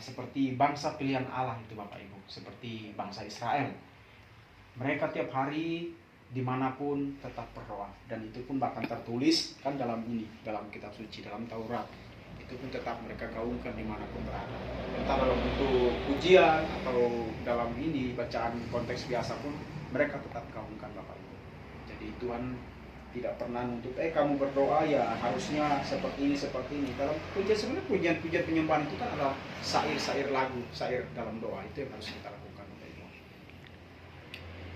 seperti bangsa pilihan Allah itu Bapak Ibu, seperti bangsa Israel. Mereka tiap hari dimanapun tetap berdoa, dan itu pun bahkan tertulis kan dalam kitab suci, dalam Taurat. Itu pun tetap mereka gaungkan dimanapun berada. Entah dalam bentuk pujian atau dalam bacaan konteks biasa pun mereka tetap gaungkan Bapak Ibu. Jadi Tuhan tidak pernah nuntut kamu berdoa ya harusnya seperti ini. Dalam pujian sebenarnya pujian penyembahan itu kan adalah syair lagu, syair dalam doa, itu yang harus kita lakukan Bapak Ibu.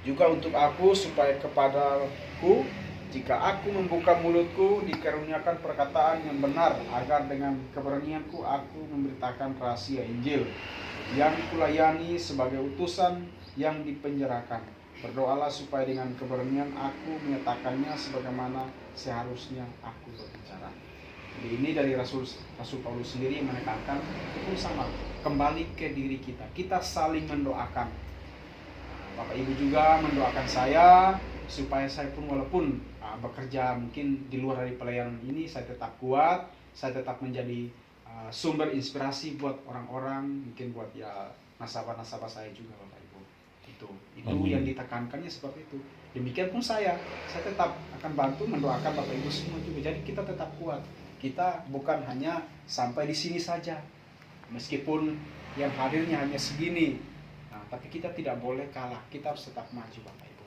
Juga untuk aku, supaya kepadaku, jika aku membuka mulutku, dikaruniakan perkataan yang benar, agar dengan keberanianku aku memberitakan rahasia Injil yang kulayani sebagai utusan yang dipenjarakan. Berdoalah supaya dengan keberanian aku menyatakannya sebagaimana seharusnya aku berbicara. Jadi ini dari Rasul Paulus sendiri yang menekankan itu pun sama, kembali ke diri kita. Kita saling mendoakan. Bapak Ibu juga mendoakan saya supaya saya pun walaupun bekerja mungkin di luar dari pelayanan ini, saya tetap kuat, saya tetap menjadi sumber inspirasi buat orang-orang, mungkin buat ya nasabah-nasabah saya juga Bapak Ibu. Itu yang ditekankannya seperti itu. Demikian pun saya tetap akan bantu mendoakan Bapak Ibu semua juga. Jadi kita tetap kuat. Kita bukan hanya sampai di sini saja, meskipun yang hadirnya hanya segini. Tapi kita tidak boleh kalah. Kita harus tetap maju Bapak Ibu.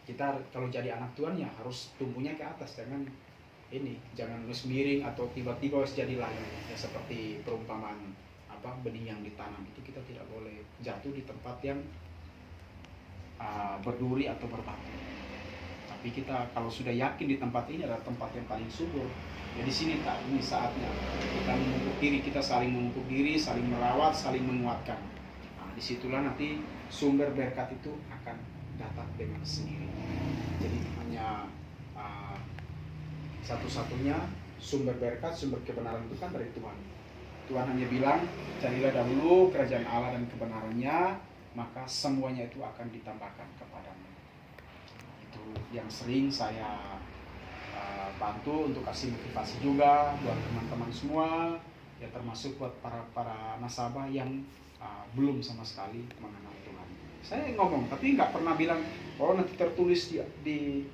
Kita kalau jadi anak Tuhan ya harus tumbuhnya ke atas, jangan terus miring atau tiba-tiba harus jadi layu. Ya seperti perumpamaan benih yang ditanam itu, kita tidak boleh jatuh di tempat yang berduri atau berbatu. Tapi kita kalau sudah yakin di tempat ini adalah tempat yang paling subur, ya di sini ini saatnya kita memupuk diri, kita saling memupuk diri, saling merawat, saling menguatkan. Disitulah nanti sumber berkat itu akan datang dengan sendiri. Jadi hanya satu-satunya sumber berkat, sumber kebenaran itu kan dari Tuhan. Tuhan hanya bilang, carilah dahulu kerajaan Allah dan kebenarannya, maka semuanya itu akan ditambahkan kepadamu. Itu yang sering saya bantu untuk kasih motivasi juga buat teman-teman semua, ya termasuk buat para nasabah yang belum sama sekali mengenal Tuhan. Saya ngomong, tapi nggak pernah bilang, nanti tertulis di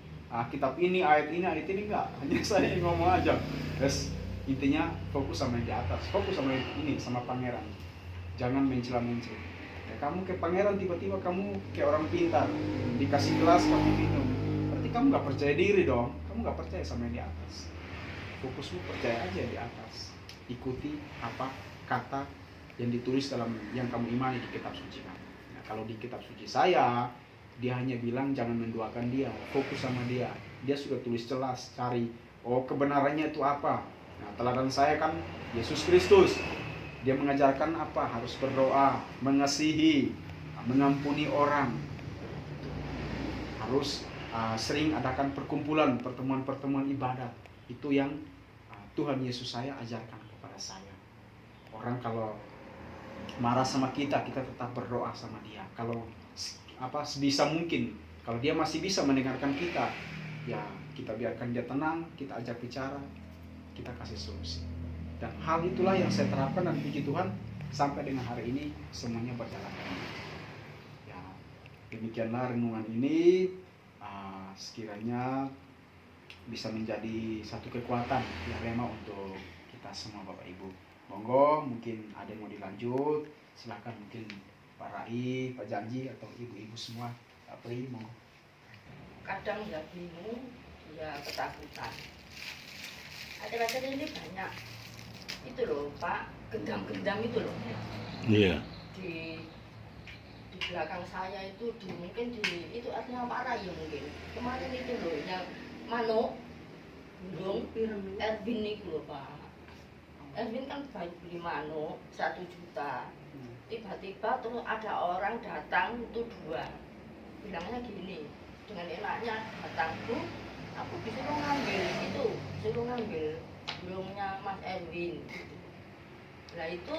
kitab ini, ayat ini enggak. Hanya saya ngomong aja. Terus intinya fokus sama yang di atas, fokus sama ini, sama pangeran. Jangan mencela-mencela. Ya, kamu ke pangeran tiba-tiba kamu kayak orang pintar, dikasih gelas kamu minum. Berarti kamu nggak percaya diri dong. Kamu nggak percaya sama yang di atas. Fokusmu percaya aja di atas. Ikuti apa kata yang ditulis dalam yang kamu imani di kitab suci kamu. Nah, kalau di kitab suci saya, dia hanya bilang jangan mendoakan dia, fokus sama dia. Dia sudah tulis jelas, cari kebenarannya itu apa. Nah, teladan saya kan Yesus Kristus. Dia mengajarkan apa? Harus berdoa, mengasihi, mengampuni orang. Harus sering adakan pertemuan ibadat. Itu yang Tuhan Yesus saya ajarkan kepada saya. Orang kalau marah sama kita tetap berdoa sama dia. Kalau sebisa mungkin, kalau dia masih bisa mendengarkan kita, ya kita biarkan dia tenang, kita ajak bicara, kita kasih solusi. Dan hal itulah yang saya terapkan, dan puji Tuhan sampai dengan hari ini semuanya berjalan. Ya, demikianlah renungan ini, sekiranya bisa menjadi satu kekuatan yang rema untuk kita semua Bapak Ibu. Monggo, mungkin ada yang mau dilanjut, silakan, mungkin Pak Rai, Pak Janji, atau ibu-ibu semua. Pak Pri, monggo. Kadang ya bingung, ya ketakutan. Akhir-akhir ini banyak itu loh Pak, gendam-gendam itu loh. Iya. Di belakang saya itu mungkin itu artinya marah ya mungkin. Kemarin itu loh yang manuk, burung, Erwin itu loh Pak. Erwin kan beli manuk 1 juta. Tiba-tiba terus ada orang datang itu 2. Bilangnya gini, dengan enaknya datang tuh, aku disuruh ngambil burungnya Mas Erwin. Nah itu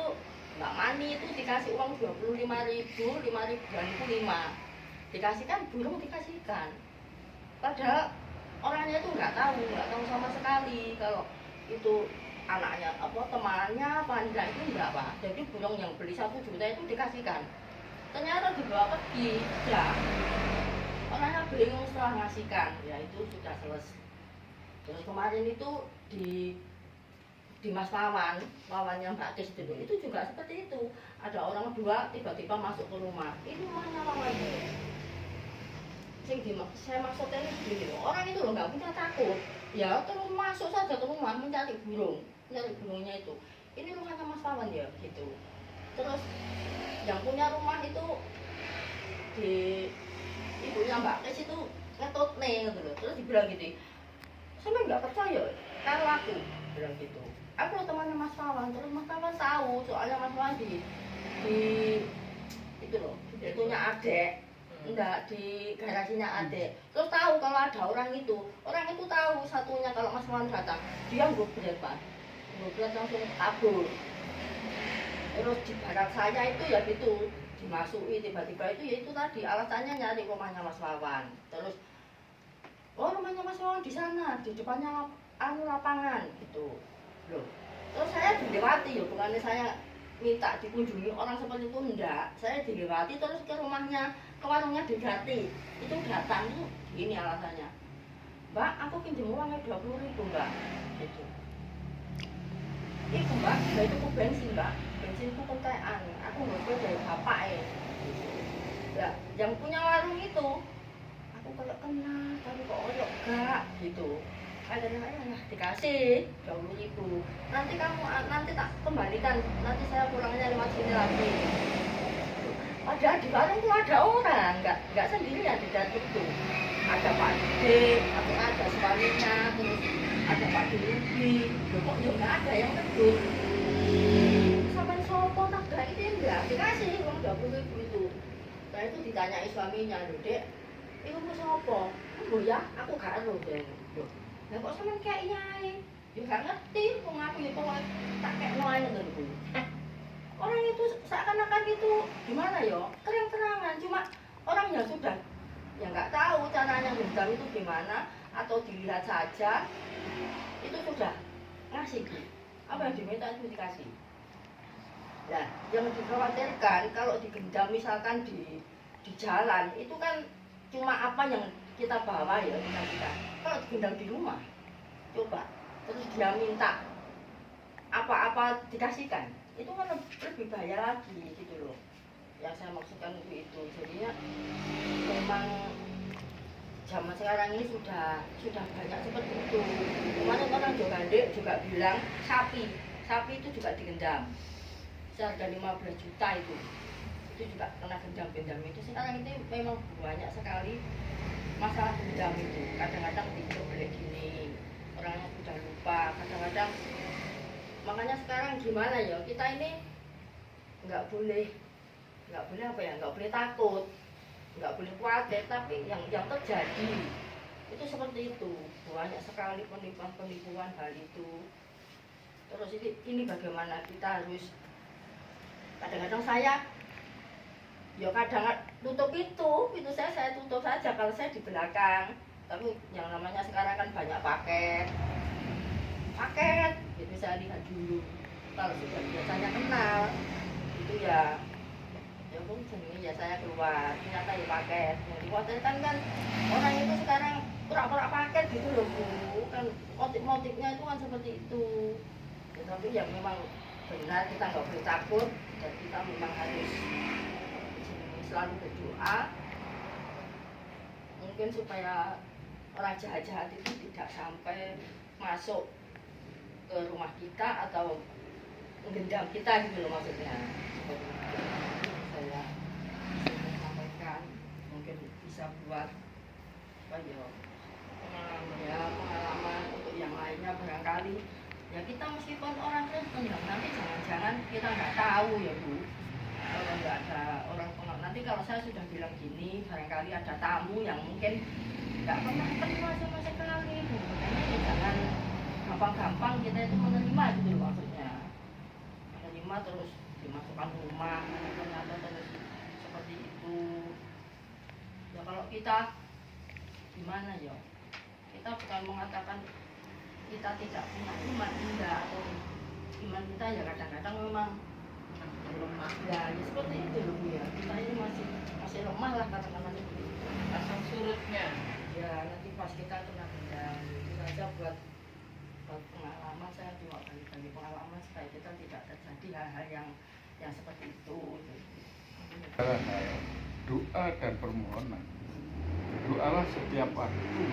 Mbak Mani itu dikasih uang 25.000, 5.000-an itu 5. Dikasihkan burung, dikasihkan. Padahal orangnya itu nggak tahu sama sekali kalau itu anaknya apa temannya panitia itu enggak Pak. Jadi burung yang beli 1 juta itu dikasihkan. Ternyata dibawa pergi, ya. Orangnya bingung setelah ngasihkan, ya itu sudah selesai. Terus kemarin itu di Mas Wawannya Mbak Kis itu juga seperti itu. Ada orang 2 tiba-tiba masuk ke rumah. Ini rumahnya Wawan. Saya maksudnya ini begini loh, orang itu loh nggak punya takut. Ya terus masuk saja ke rumah mencari burungnya itu. Ini rumahnya Mas Wawan ya, gitu. Terus yang punya rumah itu di ibunya Mbak Kis itu ngetut nih gitu loh. Terus dibilang gitu, saya nggak percaya kalau aku bilang gitu. Aku loh temannya Mas Wawan, terus Mas Wawan tahu soalnya Mas Wawan di itu loh, itunya adek, enggak di garasinya adek. Terus tahu kalau ada orang itu tahu satunya kalau Mas Wawan datang, dia ngobret Pak, ngobret langsung kabur. Terus di barat saya itu ya gitu, dimasuki tiba-tiba itu ya itu tadi alasannya nyari rumahnya Mas Wawan. Terus oh rumahnya Mas Wawan di sana, di depannya lapangan gitu loh. Terus saya dilewati ya, bukannya saya minta dikunjungi orang seperti itu, enggak. Saya dilewati terus ke rumahnya, ke warungnya diganti. Itu datang itu gini alasannya, Mbak aku pinjam uangnya 20.000 Mbak gitu. Itu Mbak, itu ku bensin Mbak, bensinku kentekan, aku ngomong dari bapak ya. Nah, yang punya warung itu aku kayak kenal tapi kok oyok gak gitu. Akhirnya dikasih 20.000. Nanti tak kembalikan, nanti saya pulangnya lewat sini lagi. Padahal di warung itu ada orang, nggak sendirian di dalam itu. Ada Pak D, ada suaminya, terus ada Pak Dewi. Kok ya nggak ada yang tegur. Sampai sopo tak ada itu enggak dikasih uang 20.000 itu. Nah itu ditanyai suaminya, loh Dek, itu mau sopo? Oh ya, aku gak tahu deh. Lah kok sampean kayak nyai? Ya gak ngerti, wong aku ya kok tak kayak noae ngono lho. Orang itu seakan-akan itu gimana ya? Terang-terangan, cuma orang yang sudah yang nggak tahu caranya gendam itu gimana atau dilihat saja itu sudah ngasih. Apa yang diminta itu dikasih. Nah, yang dikhawatirkan kalau digendam misalkan di jalan itu kan cuma apa yang kita bawa ya kita. Kalau digendam di rumah, coba terus dia minta apa-apa dikasihkan, itu kan lebih bahaya lagi gitu loh. Yang saya maksudkan itu jadinya memang zaman sekarang ini sudah banyak seperti itu. Kemarin orang Jogandek juga bilang sapi itu juga digendam seharga 15 juta itu juga kena gendam itu. Sekarang itu memang banyak sekali masalah gendam itu. Kadang-kadang tidak boleh gini, orangnya sudah lupa. Kadang-kadang makanya sekarang gimana ya, kita ini nggak boleh apa ya, nggak boleh takut, nggak boleh khawatir, tapi yang terjadi itu seperti itu. Banyak sekali penipuan hal itu. Terus ini bagaimana kita harus, kadang-kadang saya ya kadang tutup itu saya tutup saja kalau saya di belakang. Tapi yang namanya sekarang kan banyak paket itu saya lihat dulu. Kalau sudah biasanya kenal itu ya pun sini ya saya keluar, ternyata ya paket. Yang dikhawatirkan kan orang itu sekarang pura-pura paket gitu loh Bu, kan motif-motifnya itu kan seperti itu ya. Tapi yang memang benar kita nggak boleh takut dan kita memang harus selalu berdoa mungkin supaya orang jahat-jahat itu tidak sampai masuk ke rumah kita atau menggendam kita gitu loh maksudnya. Saya sampaikan mungkin bisa buat pengalaman untuk yang lainnya barangkali ya. Kita meskipun orang Kristen nanti jangan-jangan kita nggak tahu ya Bu, kalau nggak ada orang pengaruh. Nanti kalau saya sudah bilang gini barangkali ada tamu yang mungkin nggak pernah kenal sama sekali Bu, makanya ya jangan gampang-gampang kita itu menerima gitu loh maksudnya. Menerima terus dimasukkan rumah, ternyata terus seperti itu. Ya kalau kita gimana ya, kita bukan mengatakan kita tidak punya iman enggak, atau iman kita ya kadang-kadang memang lemah ya, ya seperti itu loh Bu ya, kita ini masih lemah lah katakanlah itu Asam surutnya. ya. Nanti pas kita kena benda itu saja buat pengalaman, saya cuma bagi pengalaman supaya kita tidak terjadi hal-hal yang seperti itu gitu. Doa dan permohonan. Doalah setiap waktu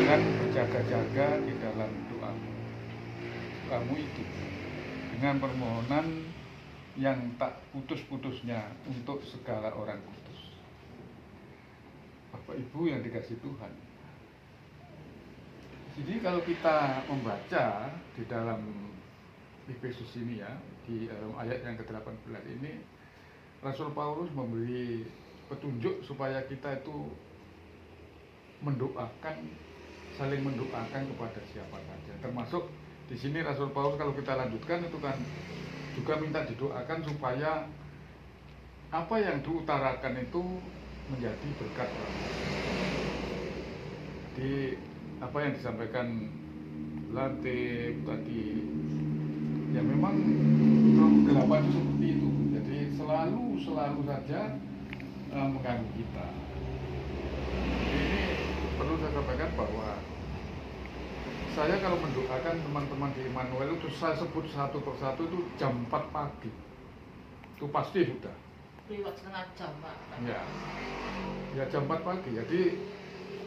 dan berjaga-jaga di dalam doamu. Doamu itu dengan permohonan yang tak putus-putusnya untuk segala orang kudus. Bapak Ibu yang dikasih Tuhan. Jadi kalau kita membaca di dalam Efesus ini ya, di ayat yang ke-18 ini, Rasul Paulus memberi petunjuk supaya kita itu mendoakan, saling mendoakan kepada siapa saja. Termasuk di sini Rasul Paulus kalau kita lanjutkan itu kan juga minta didoakan supaya apa yang diutarakan itu menjadi berkat orang lain. Jadi apa yang disampaikan Lantik tadi, ya memang kegelapan itu seperti itu. Jadi selalu saja mengganggu kita. Ini perlu saya sampaikan bahwa saya kalau mendoakan teman-teman di Immanuel itu saya sebut satu persatu itu jam 4 pagi. Itu pasti sudah. Lewat setengah jam Pak. Ya jam 4 pagi. Jadi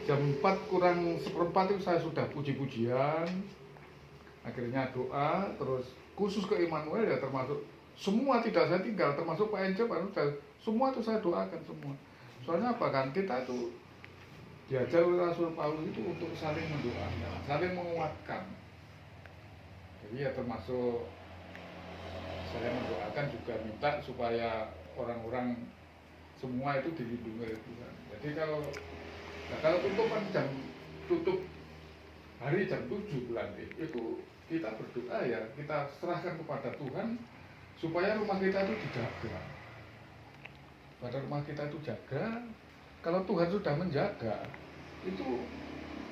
jam 4 kurang seperempat itu saya sudah puji-pujian. Akhirnya doa, terus khusus ke Immanuel ya termasuk semua tidak saya tinggal, termasuk Pak Ence, semua itu saya doakan semua. Soalnya apa kan, kita itu diajar oleh Rasul Paulus itu untuk saling mendoakan, saling menguatkan. Jadi ya termasuk saya mendoakan juga minta supaya orang-orang semua itu dilindungi oleh Tuhan. Jadi kalau tutupan tutup hari jam 7 bulan itu kita berdoa ya, kita serahkan kepada Tuhan supaya rumah kita itu dijaga. Pada rumah kita itu jaga, kalau Tuhan sudah menjaga, itu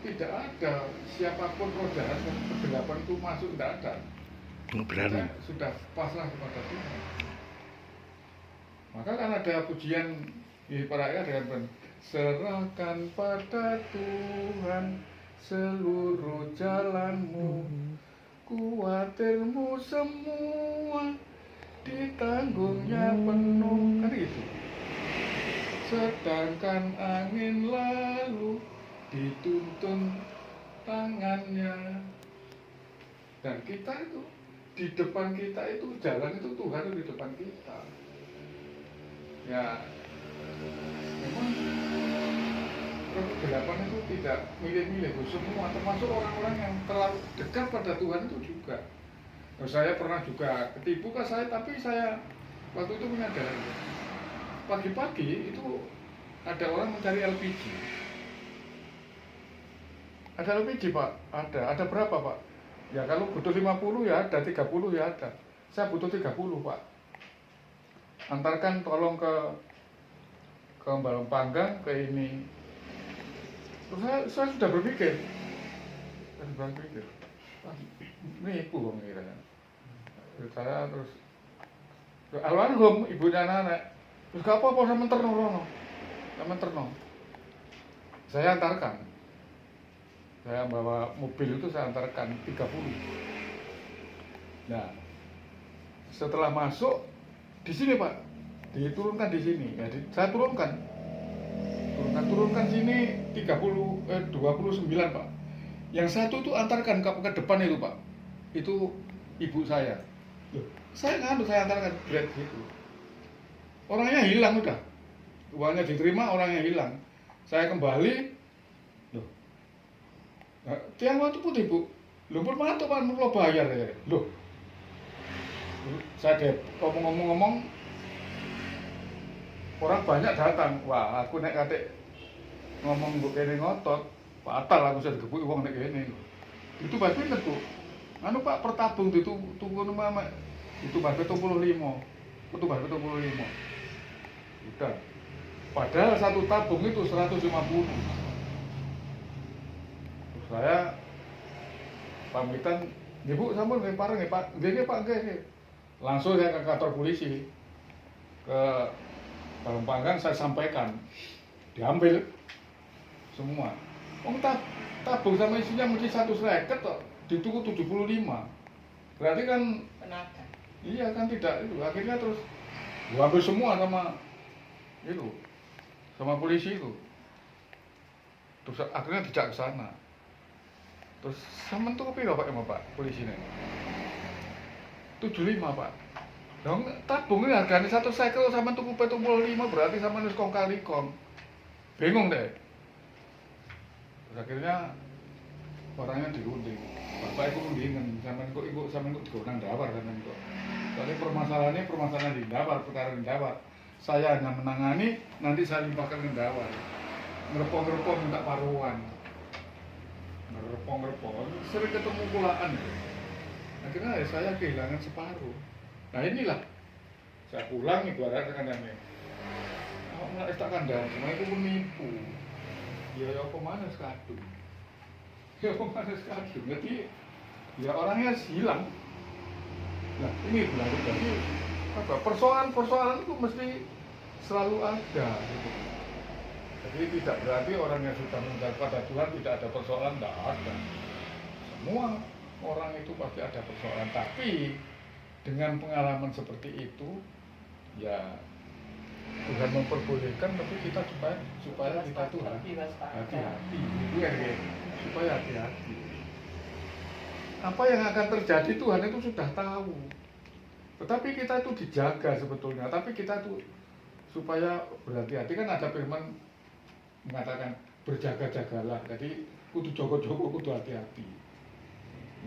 tidak ada siapapun roh jahat yang kegelapan itu masuk, tidak ada. Kita sudah pasrah kepada Tuhan. Maka kan ada pujian di para ayat dengan serahkan pada Tuhan seluruh jalanmu, kuatirmu semua ditanggungnya penuh, kan gitu. Sedangkan angin lalu dituntun tangannya. Dan kita itu di depan kita itu jalan itu Tuhan itu di depan kita. Ya memang roh kegelapan itu tidak milih-milih semua, termasuk orang-orang yang terlalu dekat pada Tuhan itu juga. Nah, saya pernah juga ketipu kan tapi saya waktu itu menyadari pagi-pagi itu ada orang mencari LPG. Ada LPG Pak? Ada berapa Pak? Ya kalau butuh 50 ya ada, 30 ya ada. Saya butuh 30 Pak. Antarkan tolong ke Balong Panggang, ke ini. Terus saya sudah berpikir. Ini ibu kok mengira. Saya terus almarhum ibunya anak. Terus gak apa-apa sama terno. Saya antarkan. Saya bawa mobil itu saya antarkan 30. Nah, setelah masuk di sini Pak, diturunkan di sini. Ya, saya turunkan sini 29 Pak. Yang satu itu antarkan ke depan itu Pak. Itu ibu saya. Loh, saya antarkan berat gitu. Orangnya hilang udah. Uangnya diterima, orangnya hilang. Saya kembali. Loh. Nah, tiang waktu putih Bu. Loh pun mantu Pak, mau bayar ya. Loh. Saya ngomong-ngomong orang banyak datang. Wah, aku nek katik ngomong mbok kene ngotot, batal aku saya digebuk wong nek kene. Itu Pak pinter Bu. Anu Pak pertabung itu tuku nama itu Pak 75. Itu Pak 75. Udah. Padahal satu tabung itu 150. Saya pamitan, ibu sampun nggih pareng nggih Pak, nggih Pak nggih. Langsung saya ke kantor polisi, ke Balong Panggang saya sampaikan, diambil semua. Tabung sama isinya mesti 100 kok, dituku 75. Berarti kan Penadah. iya kan tidak itu, akhirnya terus gua ambil semua sama itu, sama polisi itu. Terus akhirnya dijak ke sana. Terus sampean tuku piro Pak emang Pak polisi ini? 75 Pak. Dong tabung ini harganya 100 kalau sampean tuku 75 berarti sampean wis kong kali kong. Bingung deh. Terus akhirnya orangnya dirunding. Bapak itu rundingan, sampean kok ibu sampean kok digonang dawar sampean kok. Soalnya permasalahan di dawar, perkara di dawar. Saya hanya menangani, nanti saya limpahkan ke dawar. Ngerepong-ngerepong minta paruan. Ngerepong-ngerepong, sering ketemu pulaan. Akhirnya saya kehilangan separuh. Nah inilah, saya pulang ibarat kandangnya. Aku nggak tak kandang, semua itu menipu. Ya apa mana sekadung. Ya apa mana sekadung, jadi ya orangnya hilang. Nah ini berarti jadi apa? Persoalan itu mesti selalu ada. Gitu. Jadi tidak berarti orang yang sudah mendekat pada Tuhan tidak ada persoalan, tidak ada. Semua orang itu pasti ada persoalan, tapi dengan pengalaman seperti itu, ya Tuhan memperbolehkan, tapi kita supaya kita tuh hati-hati, itu ya, supaya hati-hati. Apa yang akan terjadi Tuhan itu sudah tahu, tetapi kita itu dijaga sebetulnya, tapi kita tuh supaya berhati-hati, kan ada firman mengatakan berjaga-jagalah, jadi kudu jogo-jogo, kudu hati-hati.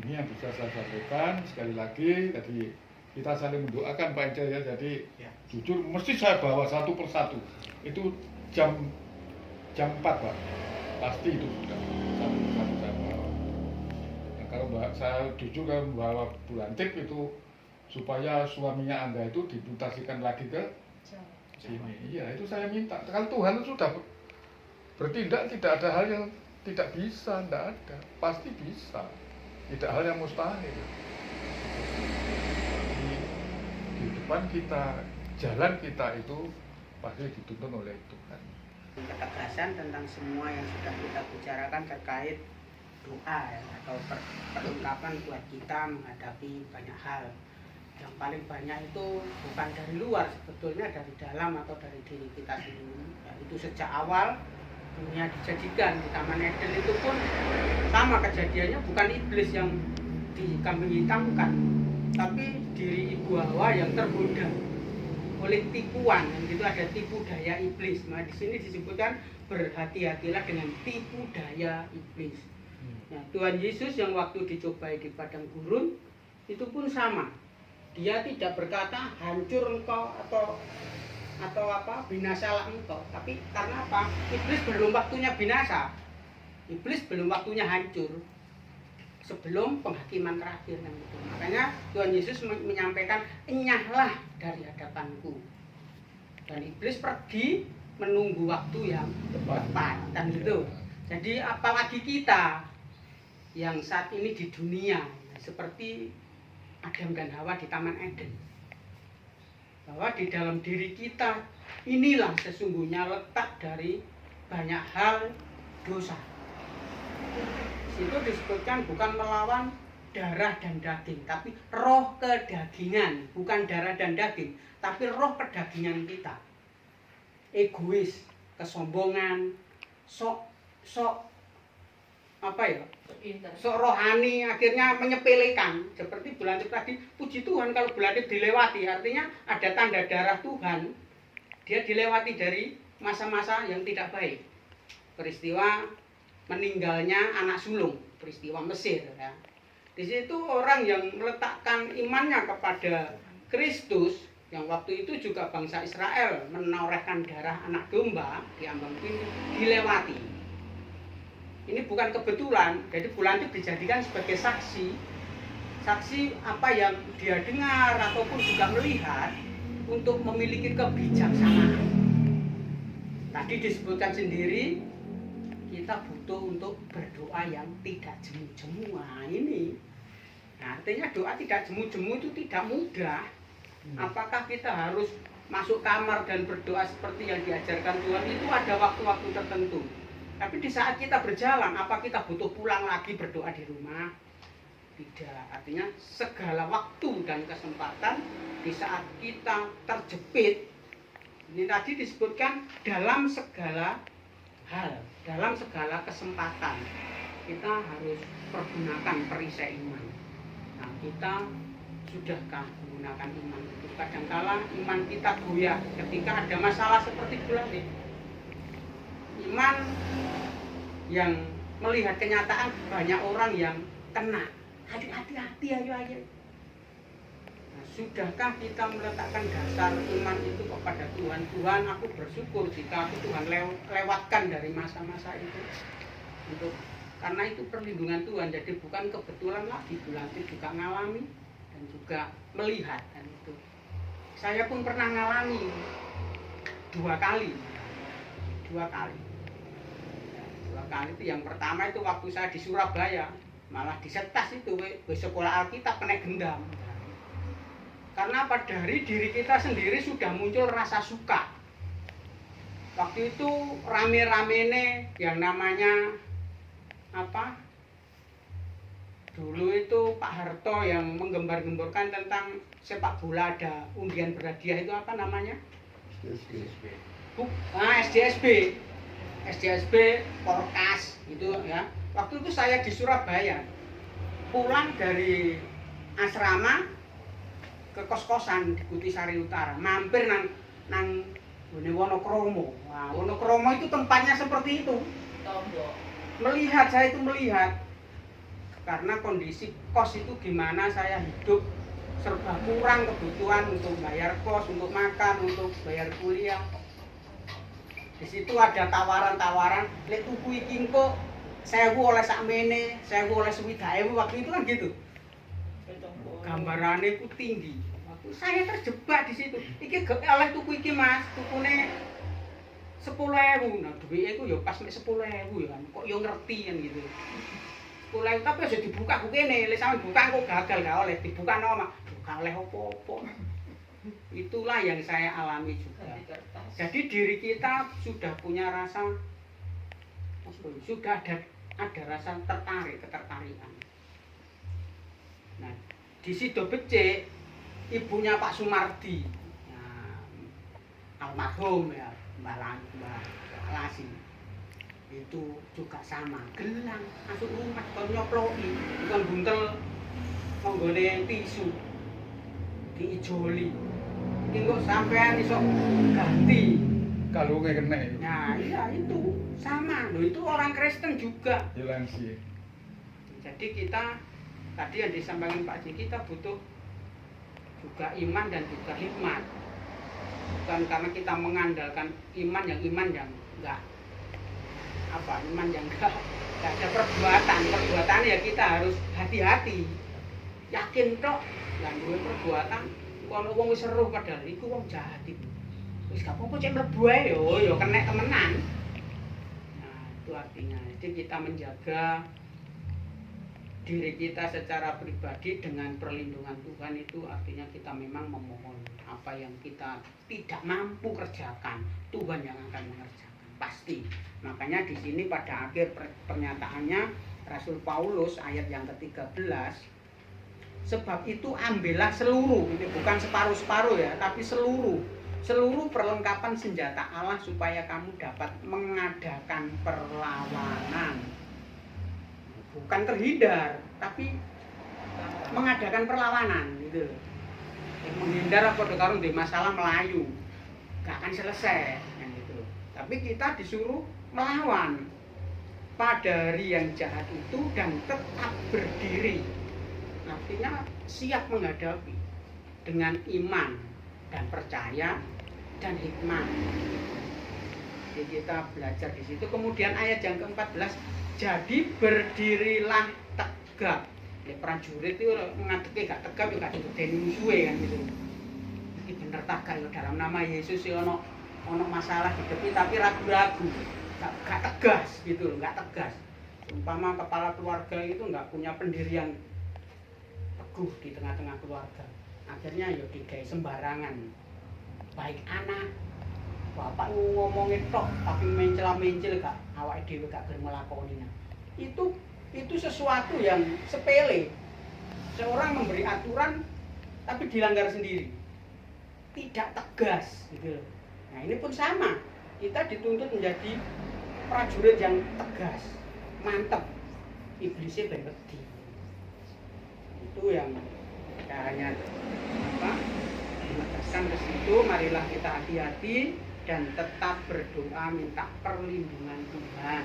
Ini yang bisa saya sampaikan. Sekali lagi tadi kita saling mendoakan Pak Ejaya, jadi Ya. jujur mesti saya bawa satu persatu. Itu jam 4 Pak, pasti itu sudah satu persatu saya bawa. Nah, kalau saya jujur kan bawa Bulantip itu supaya suaminya Angga itu dimutasikan lagi ke sini. Iya, itu saya minta. Kalau Tuhan itu sudah bertindak, tidak ada hal yang tidak bisa, tidak ada, pasti bisa. Tidak hal yang mustahil. Di depan kita, jalan kita itu pasti dituntun oleh Tuhan. Ketegasan tentang semua yang sudah kita bicarakan terkait doa ya, atau perlengkapan buat kita menghadapi banyak hal. Yang paling banyak itu bukan dari luar, sebetulnya dari dalam atau dari diri kita sendiri. Ya, itu sejak awal dunia dijadikan di Taman Eden itu pun sama kejadiannya, bukan iblis yang dikambing hitamkan, tapi diri ibu Hawa yang tergoda oleh tipuan, yang itu ada tipu daya iblis. Nah, di sini disebutkan berhati-hatilah dengan tipu daya iblis. Nah, Tuhan Yesus yang waktu dicobai di padang gurun itu pun sama. Dia tidak berkata hancur engkau atau apa binasalah engkau, tapi karena apa? Iblis belum waktunya binasa, iblis belum waktunya hancur sebelum penghakiman terakhir kan gitu. Makanya Tuhan Yesus menyampaikan enyahlah dari hadapanku, dan iblis pergi menunggu waktu yang tepat dan gitu. Jadi apalagi kita yang saat ini di dunia seperti Adam dan Hawa di Taman Eden, bahwa di dalam diri kita inilah sesungguhnya letak dari banyak hal dosa. Itu disebutkan bukan melawan darah dan daging, tapi roh kedagingan. Bukan darah dan daging, tapi roh kedagingan kita. Egois, kesombongan, sok apa ya? Sok rohani, akhirnya menyepelekan. Seperti Bulantip tadi, puji Tuhan kalau Bulantip dilewati, artinya ada tanda darah Tuhan. Dia dilewati dari masa-masa yang tidak baik. Peristiwa meninggalnya anak sulung, peristiwa Mesir ya. Di situ orang yang meletakkan imannya kepada Kristus, yang waktu itu juga bangsa Israel menorehkan darah anak domba di ambang pintu, dilewati. Ini bukan kebetulan, jadi Bulantip dijadikan sebagai saksi apa yang dia dengar ataupun juga melihat untuk memiliki kebijaksanaan. Tadi disebutkan sendiri, kita butuh untuk berdoa yang tidak jemu-jemu. Nah, ini. Nah, artinya doa tidak jemu-jemu itu tidak mudah. Apakah kita harus masuk kamar dan berdoa seperti yang diajarkan Tuhan? Itu ada waktu-waktu tertentu. Tapi di saat kita berjalan, apa kita butuh pulang lagi berdoa di rumah? Tidak. Artinya segala waktu dan kesempatan di saat kita terjepit, ini tadi disebutkan dalam segala hal, dalam segala kesempatan kita harus pergunakan perisai iman. Nah, kita sudahkah menggunakan iman itu? Kadangkala iman kita goyah ketika ada masalah seperti bulan ini. Iman yang melihat kenyataan banyak orang yang kena. Hati-hati, ayo. Nah, sudahkah kita meletakkan dasar iman itu kepada Tuhan? Tuhan, aku bersyukur jika aku Tuhan lewatkan dari masa-masa itu. Karena itu perlindungan Tuhan, jadi bukan kebetulan lagi Bulanti juga ngalami dan juga melihat dan itu. Saya pun pernah ngalami 2 kali. 2 kali itu yang pertama itu waktu saya di Surabaya, malah disetas itu sekolah Alkitab kena gendam. Karena apa? Dari diri kita sendiri sudah muncul rasa suka. Waktu itu rame-ramene yang namanya apa? Dulu itu Pak Harto yang menggembar-gemborkan tentang sepak bola ada undian berhadiah, itu apa namanya? SDSB Porkas itu ya. Waktu itu saya di Surabaya, pulang dari asrama ke kos-kosan di Kutisari Utara, mampir nang Wonokromo. Nah, Wonokromo itu tempatnya seperti itu. Saya itu melihat karena kondisi kos itu gimana, saya hidup serba kurang kebutuhan untuk bayar kos, untuk makan, untuk bayar kuliah. Di situ ada tawaran-tawaran, lek tuku iki engko 1000 oleh sakmene, 1000 oleh 20.000, waktu itu kan gitu. Gambarannya itu tinggi. Waktu saya terjebak di situ. Iki oleh tuku iki Mas, tukune 10.000. Nah, duitnya itu ya pas mek 10.000 ya kan. Kok yo ngerti kan gitu. 10.000 tapi aja dibuka ku kene, lek sampean buka kok gagal gak oleh dibuka nama. Gak oleh apa-apa. Itulah yang saya alami juga. Jadi diri kita sudah punya rasa, sudah ada rasa ketertarikan. Nah, di Sido Becik, ibunya Pak Sumardi, nah, almarhum ya, Mbak Lasi, itu juga sama, gelang, masuk rumah, kon nyoploki, bukan buntel, menggone tisu, diijoli. Ini kok sampean iso ganti Kalungnya kena. nah iya itu sama loh, itu orang Kristen juga. Hilang sih. Jadi kita tadi yang disampaikan Pak Ji, kita butuh juga iman dan juga hikmat. Bukan karena kita mengandalkan iman yang enggak apa, iman yang enggak ada perbuatan ya kita harus hati-hati, yakin tok lan duwe perbuatan. Kalau wong wis seru padahal iku wong jahat iku. Wis gak apa-apa cek mlebu ae yo kena temenan. Nah, itu artinya jadi kita menjaga diri kita secara pribadi dengan perlindungan Tuhan, itu artinya kita memang memohon apa yang kita tidak mampu kerjakan, Tuhan yang akan mengerjakan pasti. Makanya di sini pada akhir pernyataannya Rasul Paulus ayat yang ke-13, sebab itu ambillah seluruh, ini bukan separuh-separuh ya, tapi seluruh perlengkapan senjata Allah supaya kamu dapat mengadakan perlawanan. Bukan terhindar, tapi mengadakan perlawanan gitu. Menghindar apa karo di masalah Melayu, gak akan selesai kan gitu. Tapi kita disuruh melawan pada hari yang jahat itu dan tetap berdiri. Artinya siap menghadapi dengan iman dan percaya dan hikmat. Jadi kita belajar di situ. Kemudian ayat yang ke-14, jadi berdirilah tegak. Ya, prajurit itu ngadeke gak tegak juga dibedeni musuhe kan gitu. Iki bener tegak ya dalam nama Yesus ya ono masalah hidup tapi ragu-ragu. nggak tegas gitu loh, nggak tegas. Umpama kepala keluarga itu nggak punya pendirian teguh di tengah-tengah keluarga, akhirnya ya digawe sembarangan. Baik anak, bapak ngomongin tok tapi mencela-mencel gak awake dhewe gak gelem nglakoninya. Itu sesuatu yang sepele. Seorang memberi aturan tapi dilanggar sendiri. Tidak tegas gitu loh. Nah, ini pun sama. Kita dituntut menjadi prajurit yang tegas, mantep. Iblisnya ben wedi. Itu yang caranya menegaskan ke situ. Marilah kita hati-hati dan tetap berdoa minta perlindungan Tuhan.